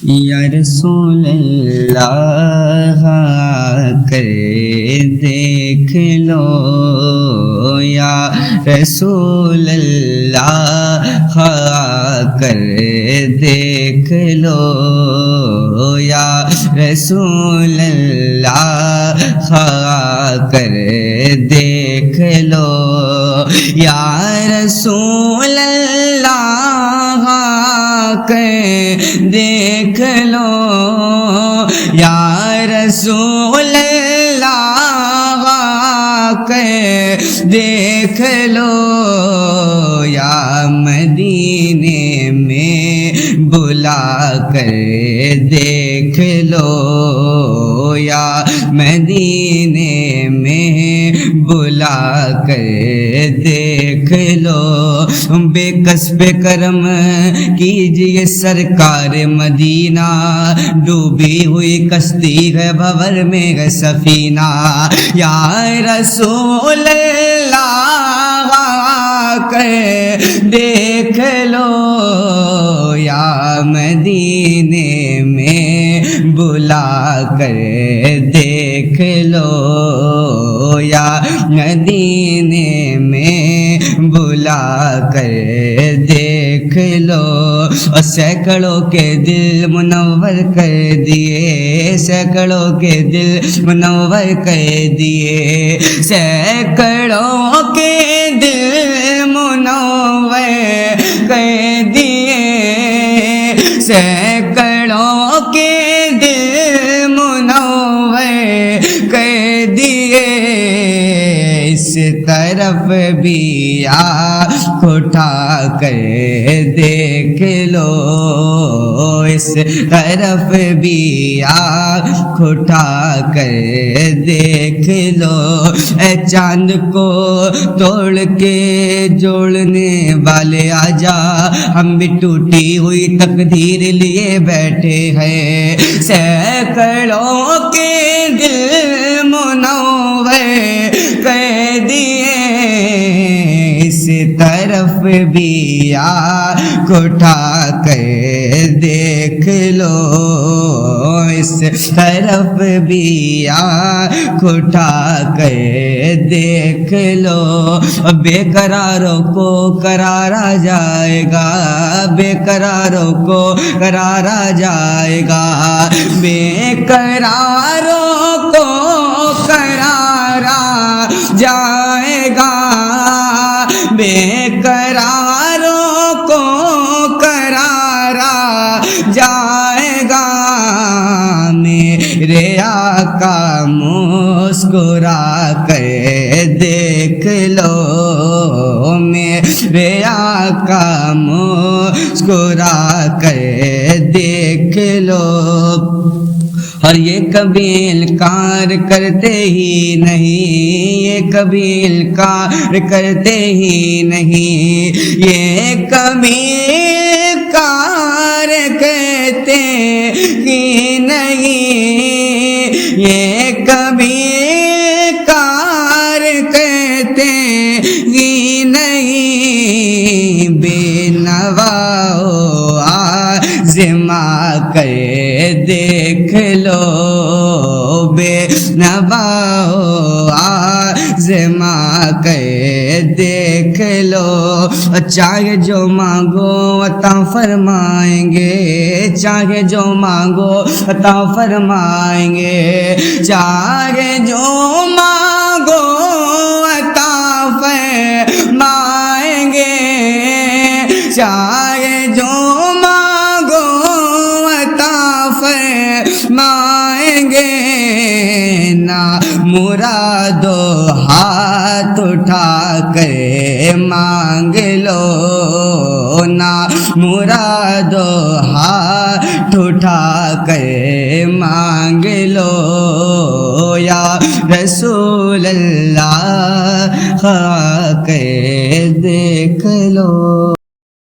یا رسول اللہ کر دیکھ لو، یا رسول اللہ کر دیکھ لو، یا رسول اللہ کر دیکھ لو، یا رسول اللہ کر دیکھ لو، یا رسول اللہ کر دیکھ لو، یا مدینے میں بلا کر دیکھ لو، یا مدینے میں بلا کر دیکھ لو، بے کسب کرم کیجئے سرکار مدینہ، ڈوبی ہوئی کشتی ہے بھور میں ہے سفینہ، یا رسول اللہ کر دیکھ لو، یا مدینے میں بلا کر دیکھ لو، یا مدینے میں بلا کر دیکھ لو، اور سینکڑوں کے دل منور کر دیے، سینکڑوں کے دل منور کر دیے، سینکڑوں کے دل منور کر دیے، سینکڑوں کے دل منور کر دیے، اس طرف بھی آنکھ اٹھا کر دیکھ لو، اس طرف بھی آنکھ اٹھا کر دیکھ لو، اے چاند کو توڑ کے جوڑنے والے آجا، ہم بھی ٹوٹی ہوئی تقدیر لیے بیٹھے ہیں، سینکڑوں کے دل منور کر دیے، اس طرف بھی آنکھ اٹھا کر دیکھ لو، اس طرف بھی آنکھ اٹھا کر دیکھ لو، بے قراروں کو قرار آ جائے گا، بے قراروں کو قرار آ جائے گا، بے قراروں کو قرار آ جائے گا، بے قراروں کو قرار آ جائے گا، میرے آقا مسکرا کر دیکھ لو، میرے آقا مسکرا کر دیکھ لو، اور یہ کبھی انکار کرتے ہی نہیں، یہ کبھی انکار کرتے ہی نہیں، یہ کبھی انکار کرتے ہی نہیں، یہ کبھی انکار کرتے ہی نہیں، بے نوا آزما کر دیکھ لو، بے نوا آزما کر دیکھ لو، چاہے جو مانگو عطا فرمائیں گے، چاہے جو مانگو عطا فرمائیں گے، چاہے جو مانگو عطا فرمائیں گے، چاہے جو مانگو عطا فرمائیں گے، نا مرادو ہاتھ اٹھا کر مانگ لو، نا مرادو ہاتھ اٹھا کر مانگ لو، یا رسول اللہ کر دیکھ لو۔